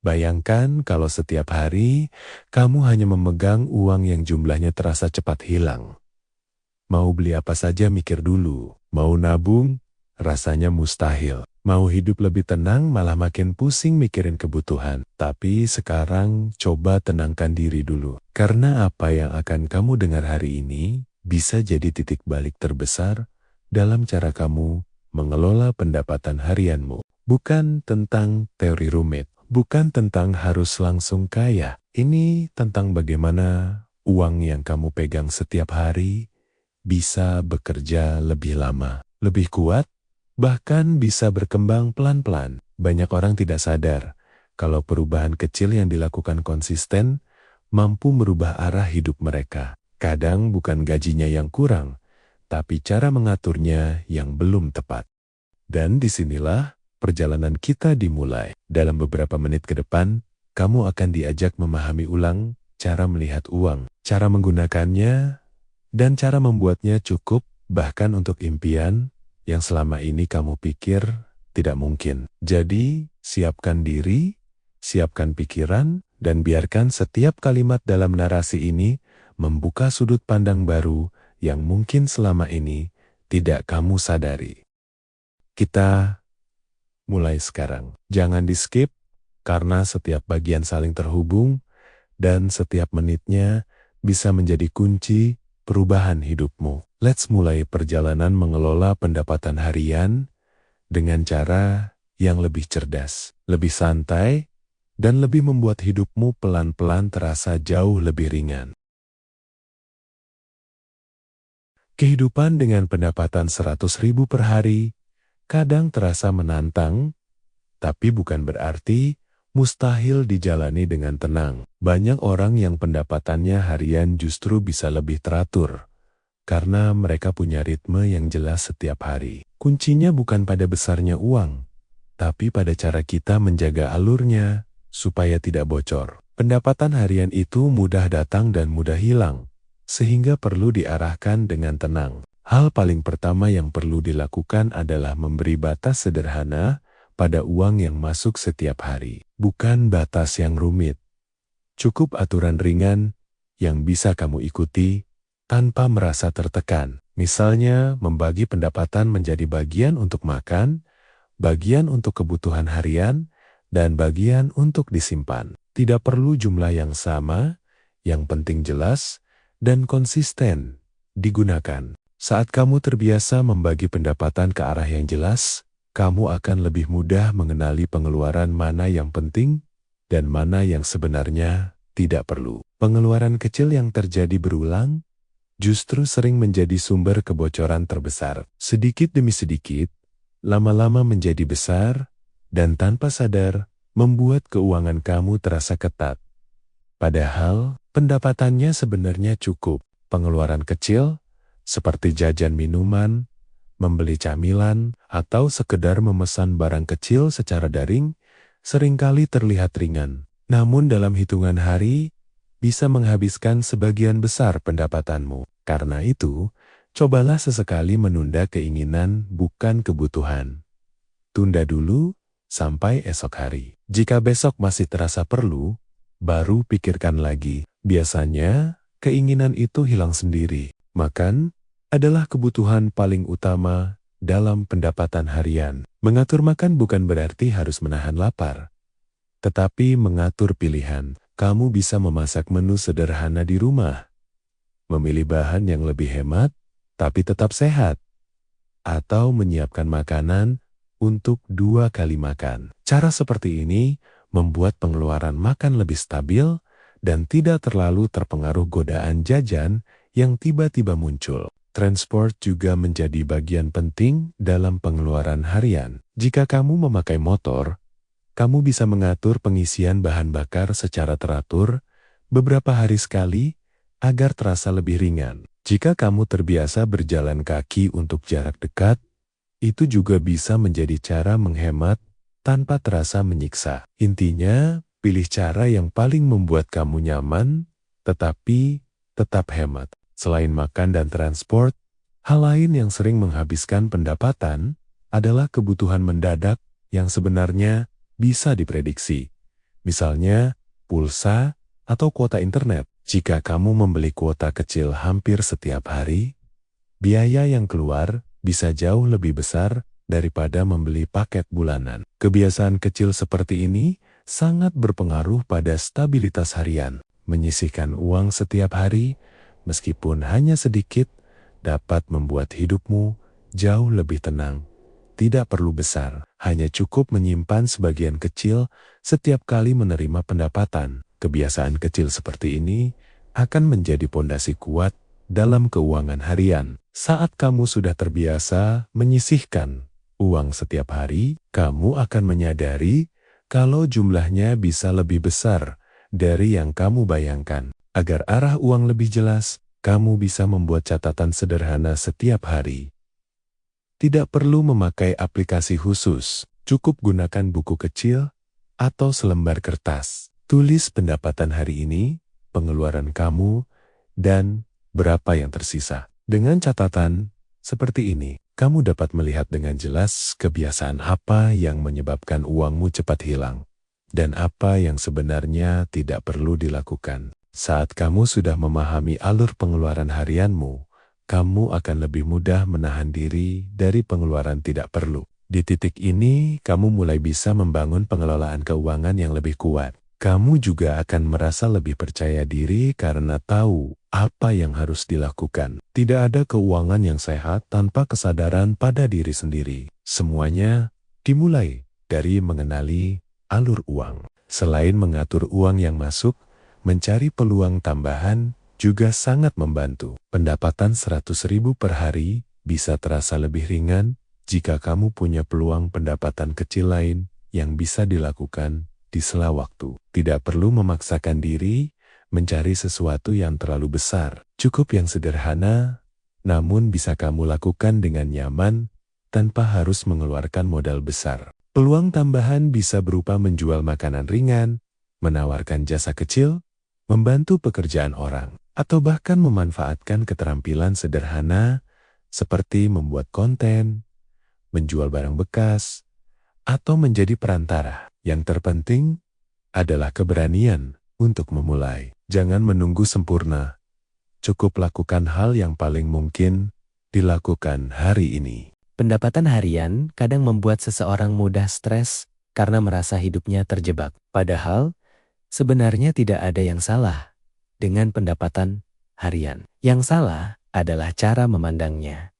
Bayangkan kalau setiap hari kamu hanya memegang uang yang jumlahnya terasa cepat hilang. Mau beli apa saja mikir dulu, mau nabung, rasanya mustahil. Mau hidup lebih tenang malah makin pusing mikirin kebutuhan. Tapi sekarang coba tenangkan diri dulu. Karena apa yang akan kamu dengar hari ini bisa jadi titik balik terbesar dalam cara kamu mengelola pendapatan harianmu. Bukan tentang teori rumit, bukan tentang harus langsung kaya. Ini tentang bagaimana uang yang kamu pegang setiap hari bisa bekerja lebih lama, lebih kuat, bahkan bisa berkembang pelan-pelan. Banyak orang tidak sadar kalau perubahan kecil yang dilakukan konsisten mampu merubah arah hidup mereka. Kadang bukan gajinya yang kurang, tapi cara mengaturnya yang belum tepat. Dan disinilah perjalanan kita dimulai. Dalam beberapa menit ke depan, kamu akan diajak memahami ulang cara melihat uang, cara menggunakannya, dan cara membuatnya cukup bahkan untuk impian yang selama ini kamu pikir tidak mungkin. Jadi, siapkan diri, siapkan pikiran, dan biarkan setiap kalimat dalam narasi ini membuka sudut pandang baru yang mungkin selama ini tidak kamu sadari. Kita mulai sekarang. Jangan di-skip, karena setiap bagian saling terhubung, dan setiap menitnya bisa menjadi kunci perubahan hidupmu. Let's mulai perjalanan mengelola pendapatan harian dengan cara yang lebih cerdas, lebih santai, dan lebih membuat hidupmu pelan-pelan terasa jauh lebih ringan. Kehidupan dengan pendapatan 100.000 per hari kadang terasa menantang, tapi bukan berarti mustahil dijalani dengan tenang. Banyak orang yang pendapatannya harian justru bisa lebih teratur, karena mereka punya ritme yang jelas setiap hari. Kuncinya bukan pada besarnya uang, tapi pada cara kita menjaga alurnya supaya tidak bocor. Pendapatan harian itu mudah datang dan mudah hilang, sehingga perlu diarahkan dengan tenang. Hal paling pertama yang perlu dilakukan adalah memberi batas sederhana pada uang yang masuk setiap hari. Bukan batas yang rumit. Cukup aturan ringan yang bisa kamu ikuti tanpa merasa tertekan. Misalnya, membagi pendapatan menjadi bagian untuk makan, bagian untuk kebutuhan harian, dan bagian untuk disimpan. Tidak perlu jumlah yang sama, yang penting jelas dan konsisten digunakan. Saat kamu terbiasa membagi pendapatan ke arah yang jelas, kamu akan lebih mudah mengenali pengeluaran mana yang penting dan mana yang sebenarnya tidak perlu. Pengeluaran kecil yang terjadi berulang justru sering menjadi sumber kebocoran terbesar. Sedikit demi sedikit, lama-lama menjadi besar, dan tanpa sadar membuat keuangan kamu terasa ketat. Padahal, pendapatannya sebenarnya cukup. Pengeluaran kecil, seperti jajan minuman, membeli camilan, atau sekedar memesan barang kecil secara daring, seringkali terlihat ringan. Namun dalam hitungan hari, bisa menghabiskan sebagian besar pendapatanmu. Karena itu, cobalah sesekali menunda keinginan bukan kebutuhan. Tunda dulu sampai esok hari. Jika besok masih terasa perlu, baru pikirkan lagi. Biasanya, keinginan itu hilang sendiri. Makan adalah kebutuhan paling utama dalam pendapatan harian. Mengatur makan bukan berarti harus menahan lapar, tetapi mengatur pilihan. Kamu bisa memasak menu sederhana di rumah, memilih bahan yang lebih hemat tapi tetap sehat, atau menyiapkan makanan untuk 2 kali makan. Cara seperti ini membuat pengeluaran makan lebih stabil dan tidak terlalu terpengaruh godaan jajan yang tiba-tiba muncul. Transport juga menjadi bagian penting dalam pengeluaran harian. Jika kamu memakai motor, kamu bisa mengatur pengisian bahan bakar secara teratur beberapa hari sekali agar terasa lebih ringan. Jika kamu terbiasa berjalan kaki untuk jarak dekat, itu juga bisa menjadi cara menghemat tanpa terasa menyiksa. Intinya, pilih cara yang paling membuat kamu nyaman, tetapi tetap hemat. Selain makan dan transport, hal lain yang sering menghabiskan pendapatan adalah kebutuhan mendadak yang sebenarnya bisa diprediksi, Misalnya, pulsa atau kuota internet. Jika kamu membeli kuota kecil hampir setiap hari, biaya yang keluar bisa jauh lebih besar daripada membeli paket bulanan. Kebiasaan kecil seperti ini sangat berpengaruh pada stabilitas harian. Menyisihkan uang setiap hari, meskipun hanya sedikit, dapat membuat hidupmu jauh lebih tenang. Tidak perlu besar, hanya cukup menyimpan sebagian kecil setiap kali menerima pendapatan. Kebiasaan kecil seperti ini akan menjadi pondasi kuat dalam keuangan harian. Saat kamu sudah terbiasa menyisihkan uang setiap hari, kamu akan menyadari kalau jumlahnya bisa lebih besar dari yang kamu bayangkan. Agar arah uang lebih jelas, kamu bisa membuat catatan sederhana setiap hari. Tidak perlu memakai aplikasi khusus, cukup gunakan buku kecil atau selembar kertas. Tulis pendapatan hari ini, pengeluaran kamu, dan berapa yang tersisa. Dengan catatan seperti ini, kamu dapat melihat dengan jelas kebiasaan apa yang menyebabkan uangmu cepat hilang, dan apa yang sebenarnya tidak perlu dilakukan. Saat kamu sudah memahami alur pengeluaran harianmu, kamu akan lebih mudah menahan diri dari pengeluaran tidak perlu. Di titik ini, kamu mulai bisa membangun pengelolaan keuangan yang lebih kuat. Kamu juga akan merasa lebih percaya diri karena tahu apa yang harus dilakukan. Tidak ada keuangan yang sehat tanpa kesadaran pada diri sendiri. Semuanya dimulai dari mengenali alur uang. Selain mengatur uang yang masuk, mencari peluang tambahan juga sangat membantu. Pendapatan 100.000 per hari bisa terasa lebih ringan jika kamu punya peluang pendapatan kecil lain yang bisa dilakukan di sela waktu. Tidak perlu memaksakan diri mencari sesuatu yang terlalu besar. Cukup yang sederhana, namun bisa kamu lakukan dengan nyaman tanpa harus mengeluarkan modal besar. Peluang tambahan bisa berupa menjual makanan ringan, menawarkan jasa kecil, membantu pekerjaan orang, atau bahkan memanfaatkan keterampilan sederhana seperti membuat konten, menjual barang bekas, atau menjadi perantara. Yang terpenting adalah keberanian untuk memulai. Jangan menunggu sempurna. Cukup lakukan hal yang paling mungkin dilakukan hari ini. Pendapatan harian kadang membuat seseorang mudah stres karena merasa hidupnya terjebak. Padahal, sebenarnya tidak ada yang salah dengan pendapatan harian. Yang salah adalah cara memandangnya.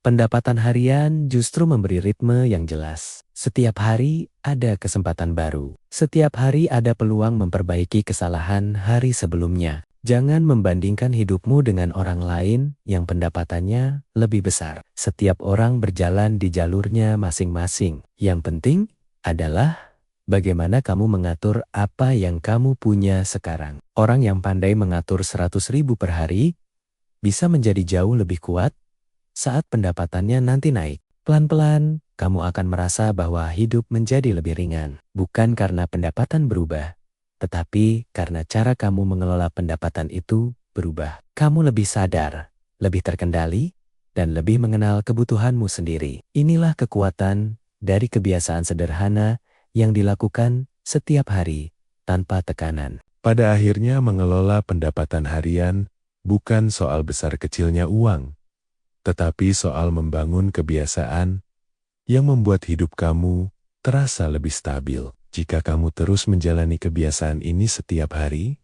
Pendapatan harian justru memberi ritme yang jelas. Setiap hari ada kesempatan baru. Setiap hari ada peluang memperbaiki kesalahan hari sebelumnya. Jangan membandingkan hidupmu dengan orang lain yang pendapatannya lebih besar. Setiap orang berjalan di jalurnya masing-masing. Yang penting adalah bagaimana kamu mengatur apa yang kamu punya sekarang. Orang yang pandai mengatur 100.000 per hari bisa menjadi jauh lebih kuat saat pendapatannya nanti naik. Pelan-pelan, kamu akan merasa bahwa hidup menjadi lebih ringan. Bukan karena pendapatan berubah, tetapi karena cara kamu mengelola pendapatan itu berubah. Kamu lebih sadar, lebih terkendali, dan lebih mengenal kebutuhanmu sendiri. Inilah kekuatan dari kebiasaan sederhana yang dilakukan setiap hari tanpa tekanan. Pada akhirnya mengelola pendapatan harian bukan soal besar kecilnya uang, tetapi soal membangun kebiasaan yang membuat hidup kamu terasa lebih stabil. Jika kamu terus menjalani kebiasaan ini setiap hari,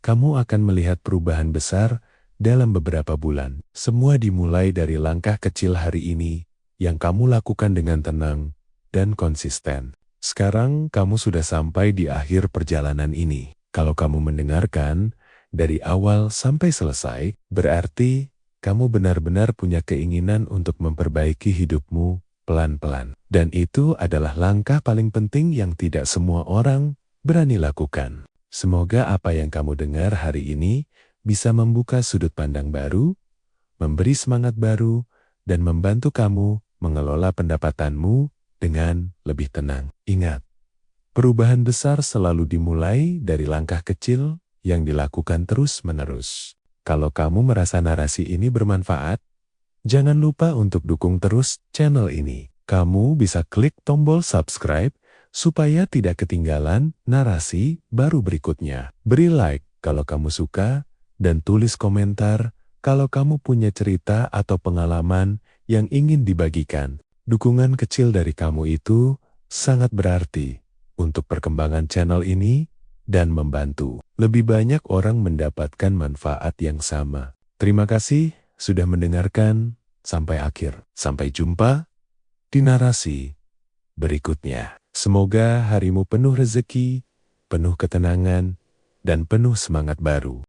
kamu akan melihat perubahan besar dalam beberapa bulan. Semua dimulai dari langkah kecil hari ini yang kamu lakukan dengan tenang dan konsisten. Sekarang kamu sudah sampai di akhir perjalanan ini. Kalau kamu mendengarkan dari awal sampai selesai, berarti kamu benar-benar punya keinginan untuk memperbaiki hidupmu pelan-pelan. Dan itu adalah langkah paling penting yang tidak semua orang berani lakukan. Semoga apa yang kamu dengar hari ini bisa membuka sudut pandang baru, memberi semangat baru, dan membantu kamu mengelola pendapatanmu dengan lebih tenang. Ingat, perubahan besar selalu dimulai dari langkah kecil yang dilakukan terus-menerus. Kalau kamu merasa narasi ini bermanfaat, jangan lupa untuk dukung terus channel ini. Kamu bisa klik tombol subscribe supaya tidak ketinggalan narasi baru berikutnya. Beri like kalau kamu suka dan tulis komentar kalau kamu punya cerita atau pengalaman yang ingin dibagikan. Dukungan kecil dari kamu itu sangat berarti untuk perkembangan channel ini dan membantu lebih banyak orang mendapatkan manfaat yang sama. Terima kasih sudah mendengarkan sampai akhir. Sampai jumpa di narasi berikutnya. Semoga harimu penuh rezeki, penuh ketenangan, dan penuh semangat baru.